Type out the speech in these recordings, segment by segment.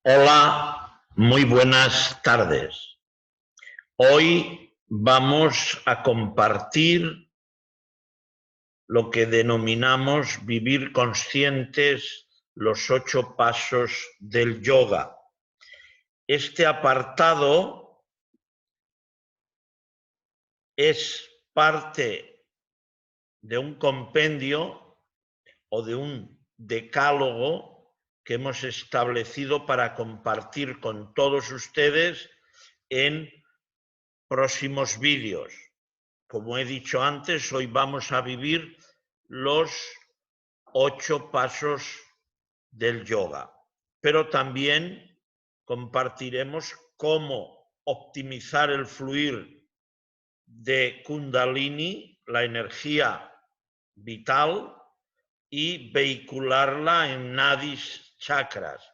Hola, muy buenas tardes. Hoy vamos a compartir lo que denominamos vivir conscientes, los 8 pasos del yoga. Este apartado es parte de un compendio o de un decálogo que hemos establecido para compartir con todos ustedes en próximos vídeos. Como he dicho antes, hoy vamos a vivir los 8 pasos del yoga, pero también compartiremos cómo optimizar el fluir de Kundalini, la energía vital, y vehicularla en nadis chakras.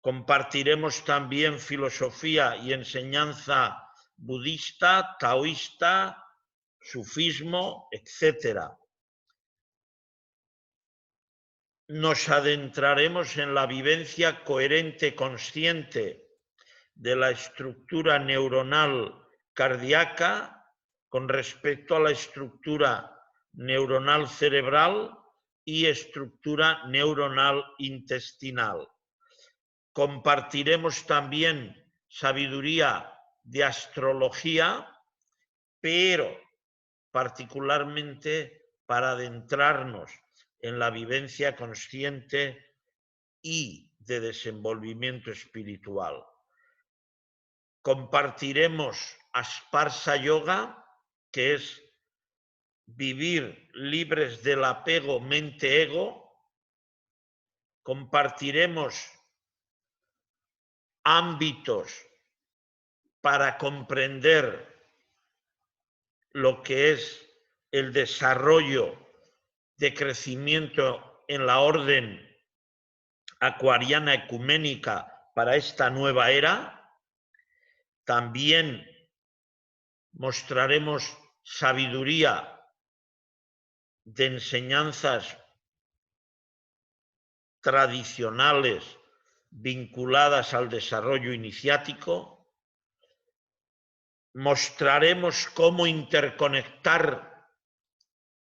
Compartiremos también filosofía y enseñanza budista, taoísta, sufismo, etc. Nos adentraremos en la vivencia coherente, consciente de la estructura neuronal cardíaca con respecto a la estructura neuronal cerebral y estructura neuronal intestinal. Compartiremos también sabiduría de astrología, pero particularmente para adentrarnos en la vivencia consciente y de desenvolvimiento espiritual. Compartiremos Asparsa Yoga, que es vivir libres del apego mente-ego. Compartiremos ámbitos para comprender lo que es el desarrollo de crecimiento en la orden acuariana ecuménica para esta nueva era. También mostraremos sabiduría de enseñanzas tradicionales vinculadas al desarrollo iniciático. Mostraremos cómo interconectar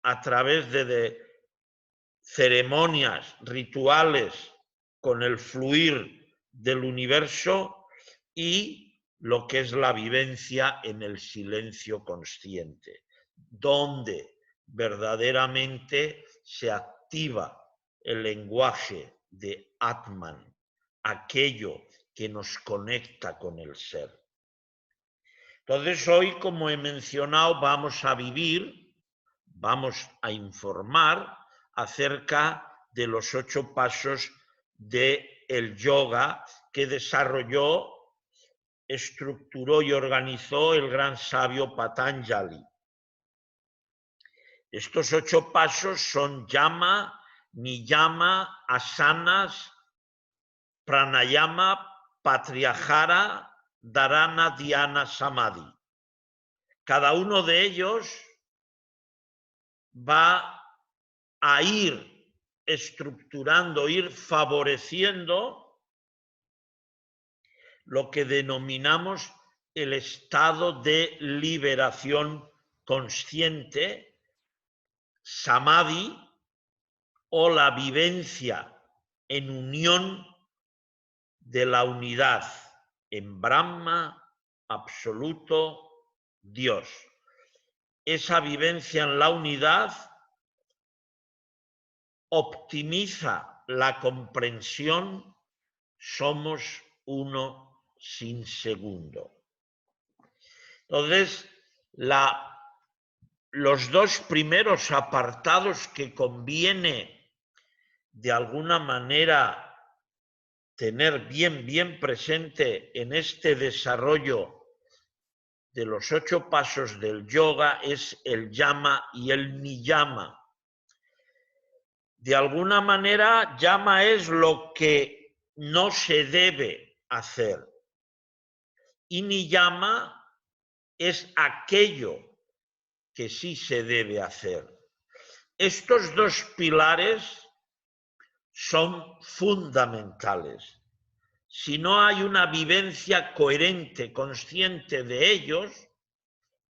a través de ceremonias, rituales, con el fluir del universo y lo que es la vivencia en el silencio consciente, donde verdaderamente se activa el lenguaje de Atman, aquello que nos conecta con el ser. Entonces hoy, como he mencionado, vamos a vivir, vamos a informar acerca de los 8 pasos del yoga que desarrolló, estructuró y organizó el gran sabio Patanjali. Estos 8 pasos son yama, niyama, asanas, pranayama, pratyahara, dharana, dhyana, samadhi. Cada uno de ellos va a ir estructurando, ir favoreciendo lo que denominamos el estado de liberación consciente, samadhi, o la vivencia en unión de la unidad en Brahma, absoluto, Dios. Esa vivencia en la unidad optimiza la comprensión, somos uno sin segundo. Entonces, los 2 primeros apartados que conviene de alguna manera tener bien presente en este desarrollo de los 8 pasos del yoga es el yama y el niyama. De alguna manera, yama es lo que no se debe hacer. Y niyama es aquello que sí se debe hacer. Estos 2 pilares son fundamentales. si no hay una vivencia coherente, consciente de ellos,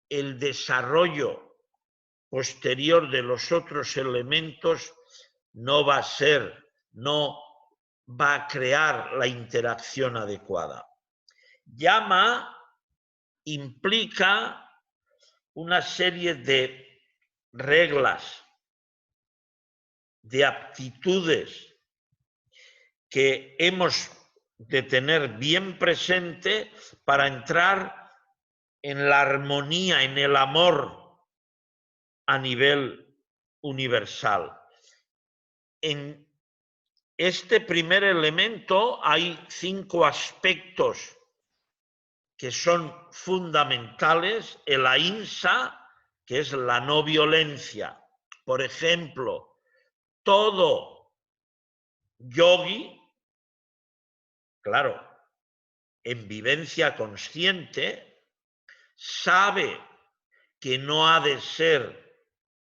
el desarrollo posterior de los otros elementos no va a ser, no va a crear la interacción adecuada. Llama implica una serie de reglas, de aptitudes que hemos de tener bien presente para entrar en la armonía, en el amor a nivel universal. En este primer elemento hay 5 aspectos que son fundamentales. El ahimsa, que es la no violencia. Por ejemplo, todo yogi, claro, en vivencia consciente, sabe que no ha de ser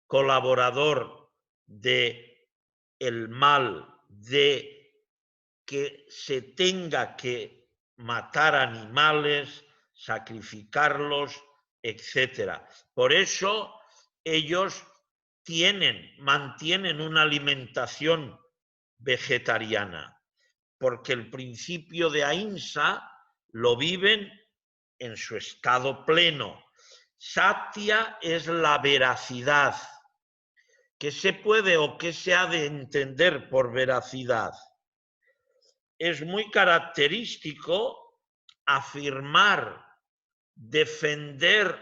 colaborador de el mal, de que se tenga que matar animales, sacrificarlos, etc. Por eso ellos mantienen una alimentación vegetariana, porque el principio de ahimsa lo viven en su estado pleno. Satya es la veracidad. ¿Qué se puede o qué se ha de entender por veracidad? Es muy característico afirmar, defender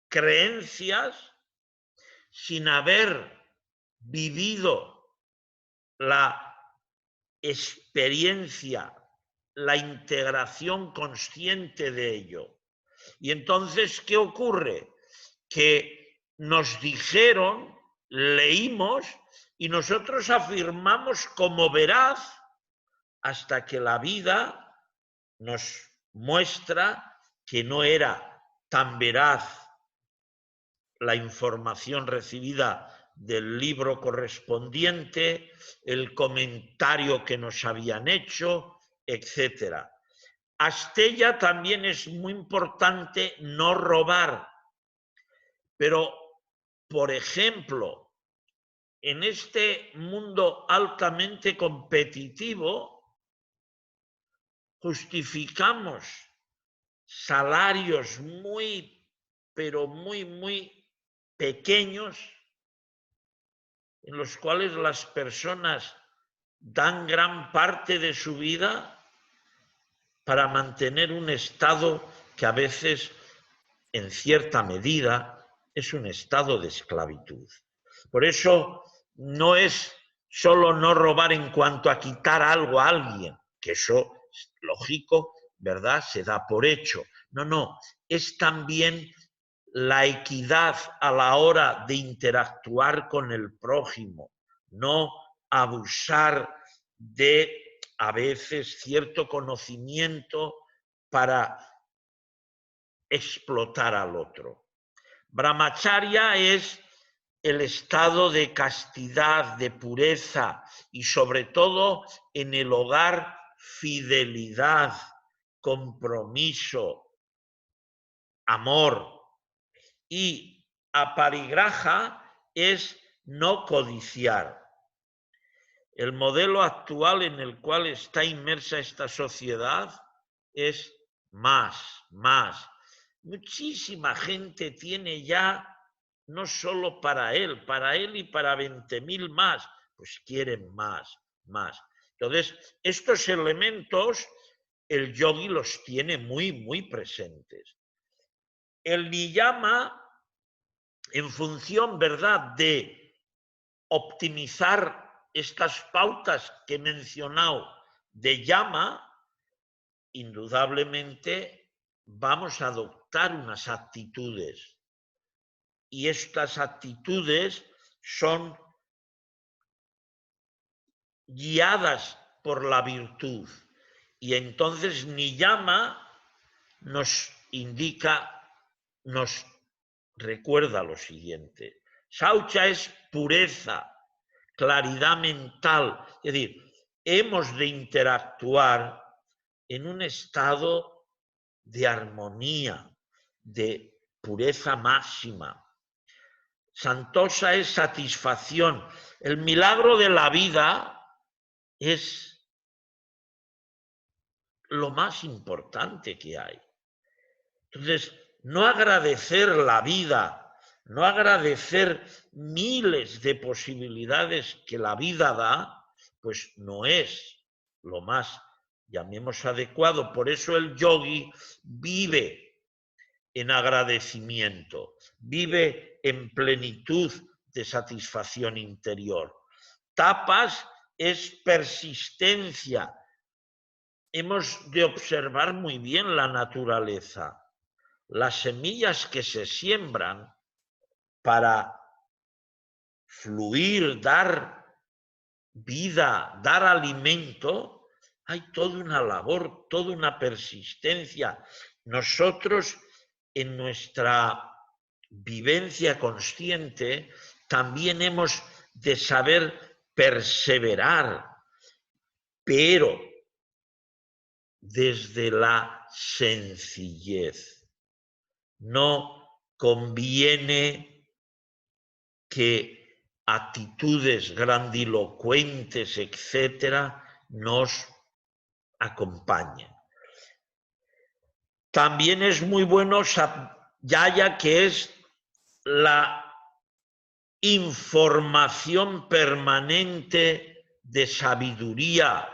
creencias sin haber vivido la experiencia, la integración consciente de ello. Y entonces, ¿qué ocurre? Que nos dijeron, leímos y nosotros afirmamos como veraz hasta que la vida nos muestra que no era tan veraz la información recibida del libro correspondiente, el comentario que nos habían hecho, etc. Astella también es muy importante no robar, pero, por ejemplo, en este mundo altamente competitivo, justificamos salarios pero muy pequeños, en los cuales las personas dan gran parte de su vida para mantener un estado que a veces, en cierta medida, es un estado de esclavitud. Por eso no es solo no robar en cuanto a quitar algo a alguien, que eso es lógico, ¿verdad? Se da por hecho. No, es también la equidad a la hora de interactuar con el prójimo, no abusar de, a veces, cierto conocimiento para explotar al otro. Brahmacharya es el estado de castidad, de pureza y sobre todo en el hogar fidelidad, compromiso, amor. Y aparigraha es no codiciar. El modelo actual en el cual está inmersa esta sociedad es más. Muchísima gente tiene ya, no solo para él y para 20.000 más, pues quieren más. Entonces, estos elementos el yogi los tiene muy presentes. El niyama, en función, ¿verdad?, de optimizar estas pautas que he mencionado de llama, indudablemente vamos a adoptar unas actitudes. Y estas actitudes son guiadas por la virtud. Y entonces niyama nos indica, nos recuerda lo siguiente. Saucha es pureza, claridad mental. Es decir, hemos de interactuar en un estado de armonía, de pureza máxima. Santosa es satisfacción. El milagro de la vida es lo más importante que hay. Entonces, no agradecer la vida, no agradecer miles de posibilidades que la vida da, pues no es lo más, llamemos, adecuado. Por eso el yogi vive en agradecimiento, vive en plenitud de satisfacción interior. Tapas es persistencia. Hemos de observar muy bien la naturaleza. Las semillas que se siembran para fluir, dar vida, dar alimento, hay toda una labor, toda una persistencia. Nosotros, en nuestra vivencia consciente, también hemos de saber perseverar, pero desde la sencillez. No conviene que actitudes grandilocuentes, etcétera, nos acompañen. También es muy bueno yaya, que es la información permanente de sabiduría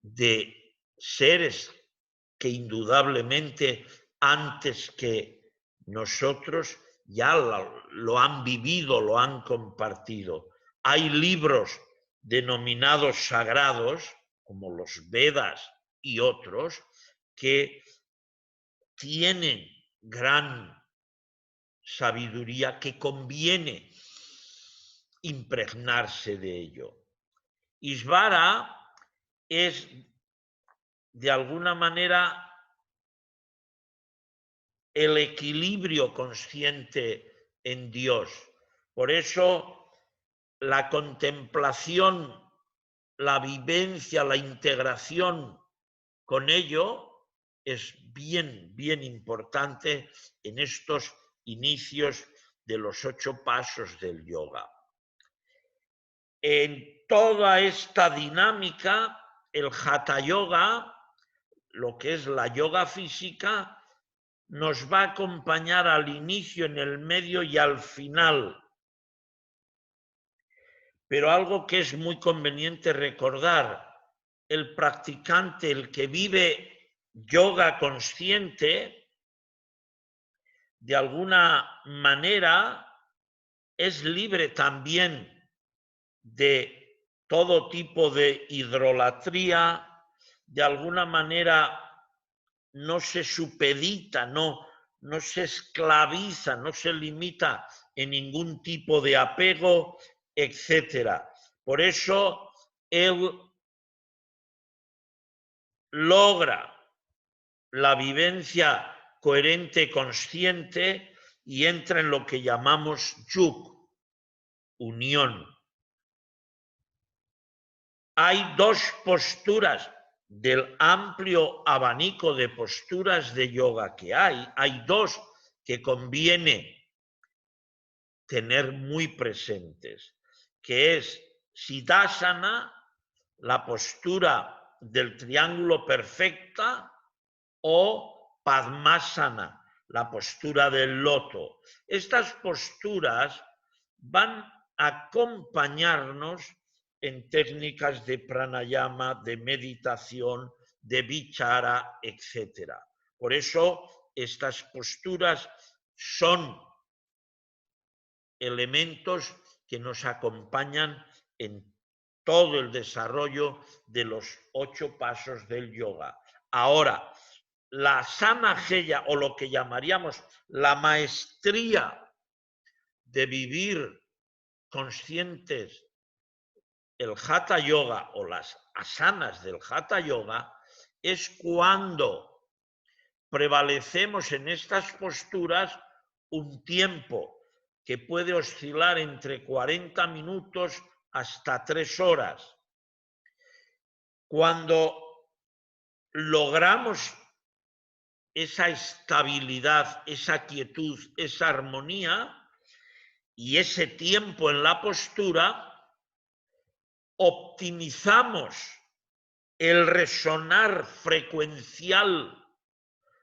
de seres que indudablemente antes que nosotros ya lo han vivido, lo han compartido. Hay libros denominados sagrados, como los Vedas y otros, que tienen gran sabiduría que conviene impregnarse de ello. Isvara es, de alguna manera, el equilibrio consciente en Dios. Por eso la contemplación, la vivencia, la integración con ello es bien, bien importante en estos inicios de los 8 pasos del yoga. En toda esta dinámica, el Hatha Yoga, lo que es la yoga física, nos va a acompañar al inicio, en el medio y al final. Pero algo que es muy conveniente recordar, el practicante, el que vive yoga consciente, de alguna manera es libre también de todo tipo de hidrolatría, de alguna manera no se supedita, no se esclaviza, no se limita en ningún tipo de apego, etc. Por eso él logra la vivencia coherente, consciente, y entra en lo que llamamos yug, unión. Hay 2 posturas del amplio abanico de posturas de yoga que hay 2 que conviene tener muy presentes, que es Siddhasana, la postura del triángulo perfecta, o Padmasana, la postura del loto. Estas posturas van a acompañarnos en técnicas de pranayama, de meditación, de vichara, etc. Por eso estas posturas son elementos que nos acompañan en todo el desarrollo de los 8 pasos del yoga. Ahora, la samajeya, o lo que llamaríamos la maestría de vivir conscientes el Hatha Yoga, o las asanas del Hatha Yoga, es cuando prevalecemos en estas posturas un tiempo que puede oscilar entre 40 minutos hasta 3 horas. Cuando logramos esa estabilidad, esa quietud, esa armonía y ese tiempo en la postura, optimizamos el resonar frecuencial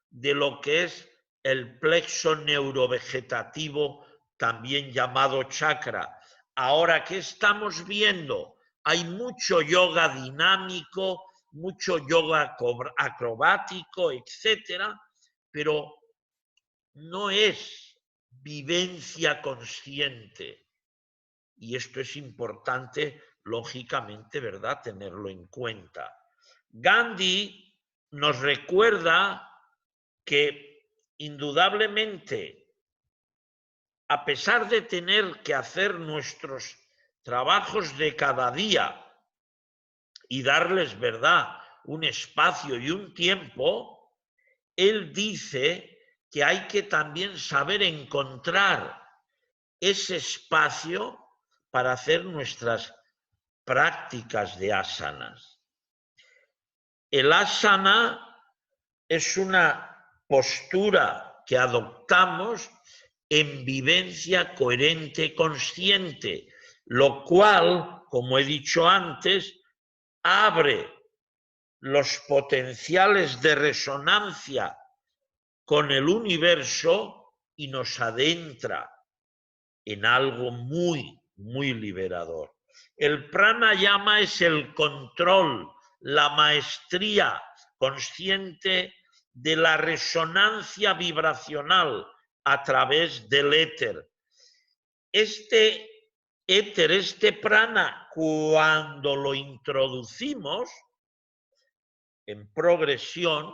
de lo que es el plexo neurovegetativo, también llamado chakra. Ahora, ¿qué estamos viendo? Hay mucho yoga dinámico, mucho yoga acrobático, etcétera, pero no es vivencia consciente. Y esto es importante, lógicamente, ¿verdad?, tenerlo en cuenta. Gandhi nos recuerda que indudablemente, a pesar de tener que hacer nuestros trabajos de cada día y darles, ¿verdad?, un espacio y un tiempo, él dice que hay que también saber encontrar ese espacio para hacer nuestras prácticas de asanas. El asana es una postura que adoptamos en vivencia coherente, consciente, lo cual, como he dicho antes, abre los potenciales de resonancia con el universo y nos adentra en algo muy, muy liberador. El pranayama es el control, la maestría consciente de la resonancia vibracional a través del éter. Este éter, este prana, cuando lo introducimos en progresión,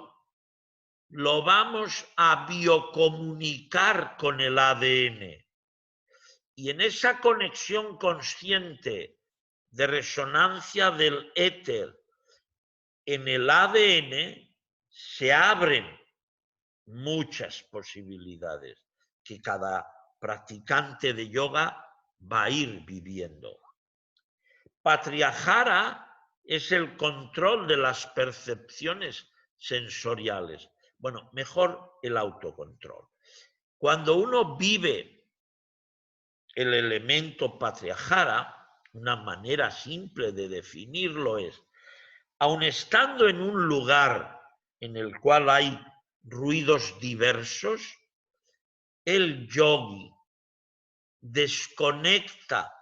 lo vamos a biocomunicar con el ADN. Y en esa conexión consciente de resonancia del éter en el ADN se abren muchas posibilidades que cada practicante de yoga va a ir viviendo. Pratyahara es el control de las percepciones sensoriales. Bueno, mejor el autocontrol. Cuando uno vive el elemento Pratyahara, una manera simple de definirlo es, aun estando en un lugar en el cual hay ruidos diversos, el yogi desconecta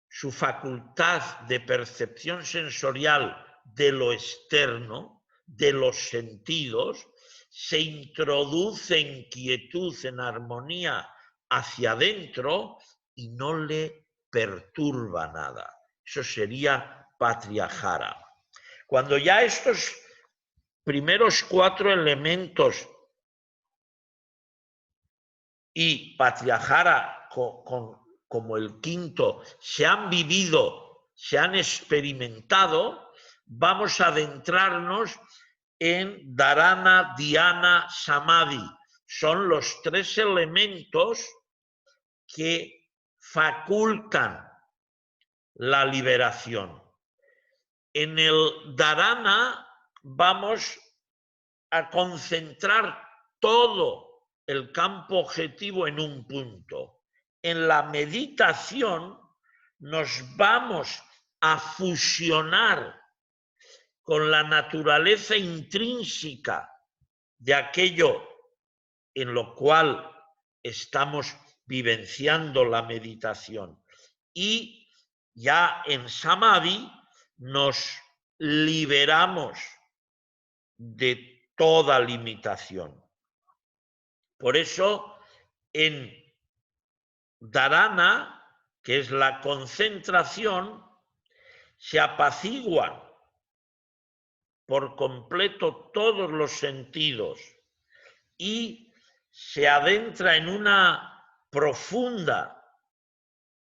su facultad de percepción sensorial de lo externo, de los sentidos, se introduce en quietud, en armonía hacia adentro y no le perturba nada. Eso sería Pratyahara. Cuando ya estos primeros 4 elementos y Pratyahara como el quinto se han vivido, se han experimentado, vamos a adentrarnos en Dharana, Dhyana, Samadhi. Son los 3 elementos que facultan la liberación. En el Dharana vamos a concentrar todo el campo objetivo en un punto. En la meditación nos vamos a fusionar con la naturaleza intrínseca de aquello en lo cual estamos vivenciando la meditación. Y ya en Samadhi nos liberamos de toda limitación. Por eso, en Dharana, que es la concentración, se apaciguan por completo todos los sentidos y se adentra en una profunda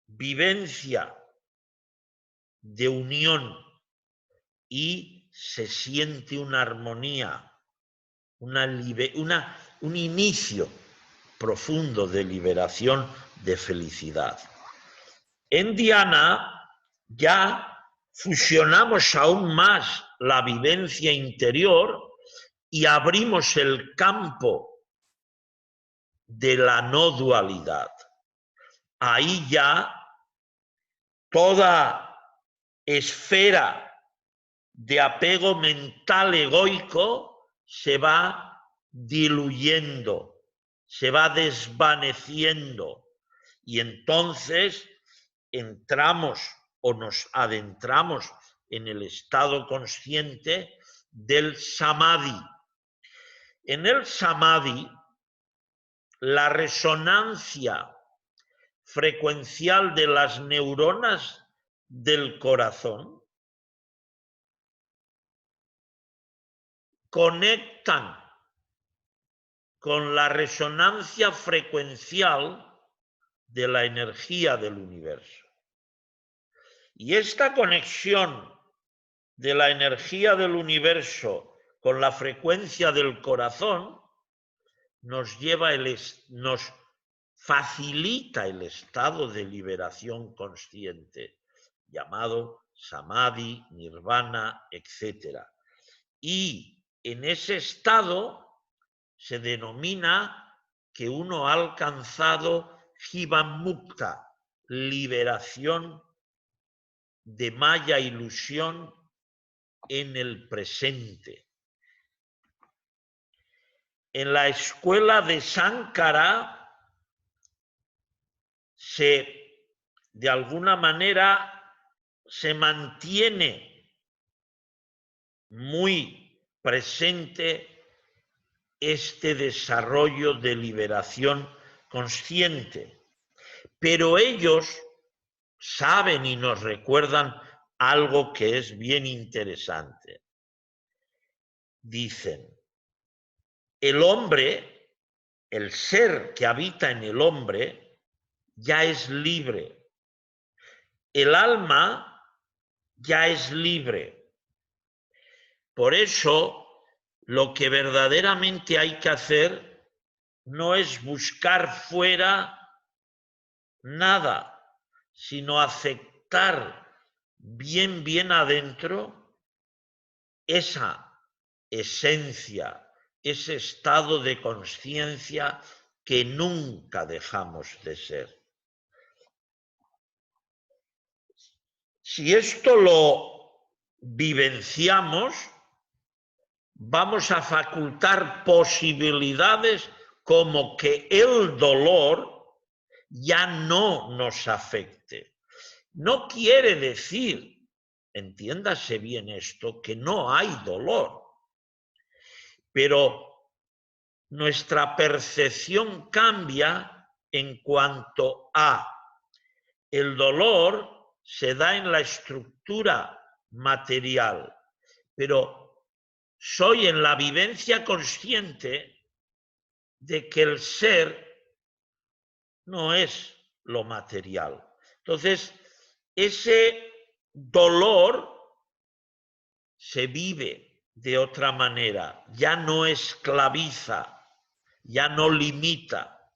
vivencia de unión y se siente una armonía, un inicio profundo de liberación, de felicidad. En Dhyana ya fusionamos aún más la vivencia interior y abrimos el campo de la no dualidad. Ahí ya toda esfera de apego mental egoico se va diluyendo, se va desvaneciendo, y entonces entramos o nos adentramos en el estado consciente del samadhi. En el samadhi, la resonancia frecuencial de las neuronas del corazón conectan con la resonancia frecuencial de la energía del universo. Y esta conexión de la energía del universo con la frecuencia del corazón nos facilita el estado de liberación consciente, llamado samadhi, nirvana, etc. Y en ese estado se denomina que uno ha alcanzado Jivamukta, liberación de maya ilusión en el presente. En la escuela de Sankara de alguna manera se mantiene muy presente este desarrollo de liberación consciente. Pero ellos saben y nos recuerdan algo que es bien interesante. Dicen, el hombre, el ser que habita en el hombre, ya es libre. El alma ya es libre. Por eso, lo que verdaderamente hay que hacer no es buscar fuera nada, sino aceptar bien adentro esa esencia, ese estado de conciencia que nunca dejamos de ser. Si esto lo vivenciamos, vamos a facultar posibilidades como que el dolor ya no nos afecte. No quiere decir, entiéndase bien esto, que no hay dolor, pero nuestra percepción cambia en cuanto a el dolor se da en la estructura material, pero soy en la vivencia consciente de que el ser no es lo material. Entonces, ese dolor se vive de otra manera, ya no esclaviza, ya no limita,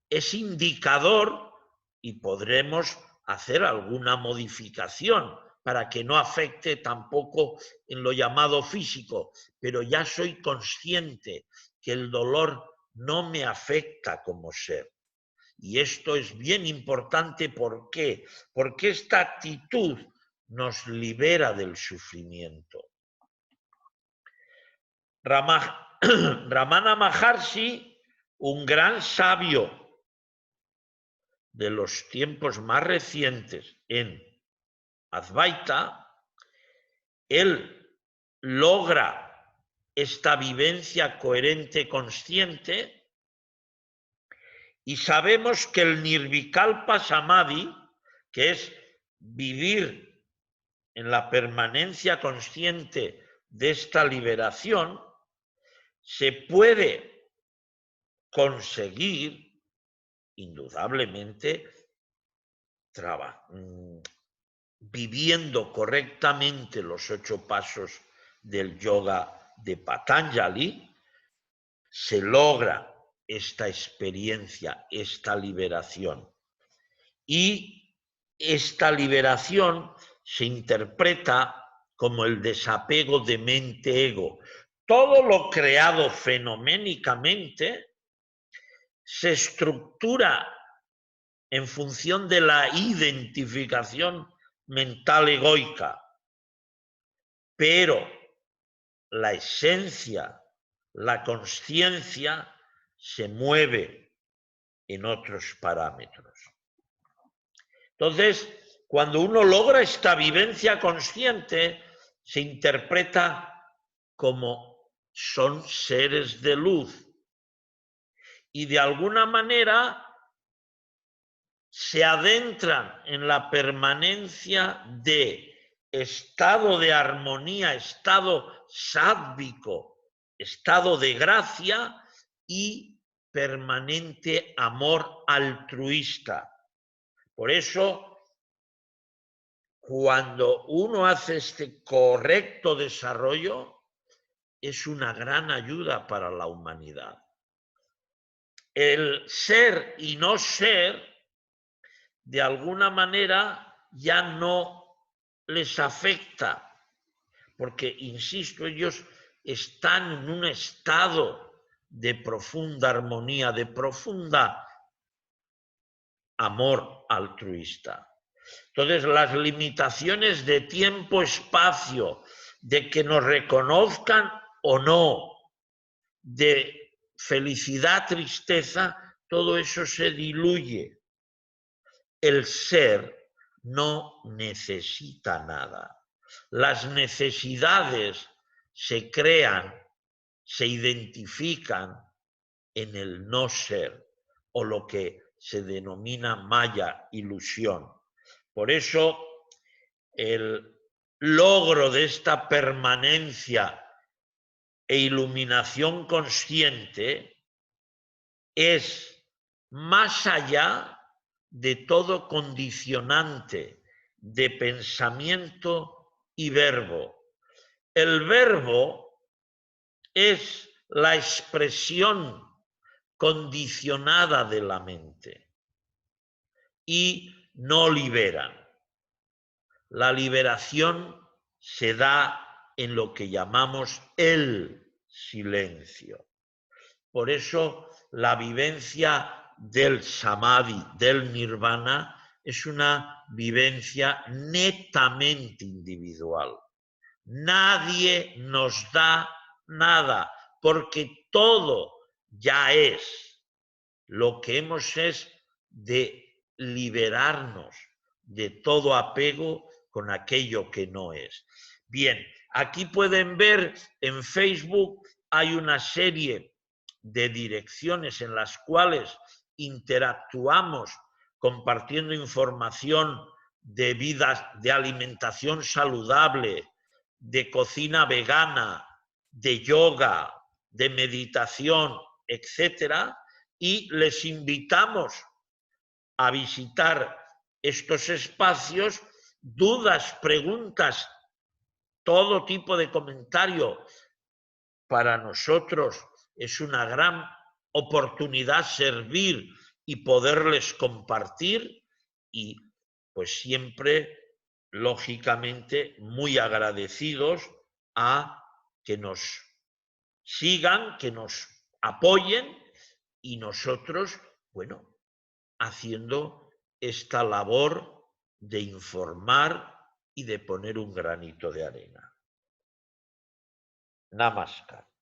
es indicador y podremos hacer alguna modificación para que no afecte tampoco en lo llamado físico, pero ya soy consciente que el dolor no me afecta como ser. Y esto es bien importante, ¿por qué? Porque esta actitud nos libera del sufrimiento. Ramana Maharshi, un gran sabio de los tiempos más recientes en Advaita, él logra esta vivencia coherente consciente y sabemos que el Nirvikalpa Samadhi, que es vivir en la permanencia consciente de esta liberación, se puede conseguir indudablemente viviendo correctamente los 8 pasos del yoga de Patanjali, se logra esta experiencia, esta liberación. Y esta liberación se interpreta como el desapego de mente-ego. Todo lo creado fenoménicamente se estructura en función de la identificación mental egoica, pero la esencia, la consciencia, se mueve en otros parámetros. Entonces, cuando uno logra esta vivencia consciente, se interpreta como son seres de luz y de alguna manera se adentran en la permanencia de estado de armonía, estado sádvico, estado de gracia y permanente amor altruista. Por eso, cuando uno hace este correcto desarrollo, es una gran ayuda para la humanidad. El ser y no ser, de alguna manera, ya no les afecta, porque, insisto, ellos están en un estado de profunda armonía, de profunda amor altruista. Entonces, las limitaciones de tiempo, espacio, de que nos reconozcan o no, de felicidad, tristeza, todo eso se diluye. El ser no necesita nada. Las necesidades se crean, se identifican en el no ser, o lo que se denomina maya, ilusión. Por eso, el logro de esta permanencia e iluminación consciente es más allá de todo condicionante de pensamiento y verbo. El verbo es la expresión condicionada de la mente y no liberan. La liberación se da en lo que llamamos el silencio. Por eso la vivencia del samadhi, del nirvana, es una vivencia netamente individual. Nadie nos da nada, porque todo ya es. Lo que hemos es de liberarnos de todo apego con aquello que no es. Bien, aquí pueden ver en Facebook, hay una serie de direcciones en las cuales interactuamos compartiendo información de vidas, de alimentación saludable, de cocina vegana, de yoga, de meditación, etcétera, y les invitamos a visitar estos espacios. Dudas, preguntas, todo tipo de comentario. Para nosotros es una gran oportunidad servir y poderles compartir, y pues siempre, lógicamente, muy agradecidos a que nos sigan, que nos apoyen, y nosotros, bueno, haciendo esta labor de informar y de poner un granito de arena. Namaskar.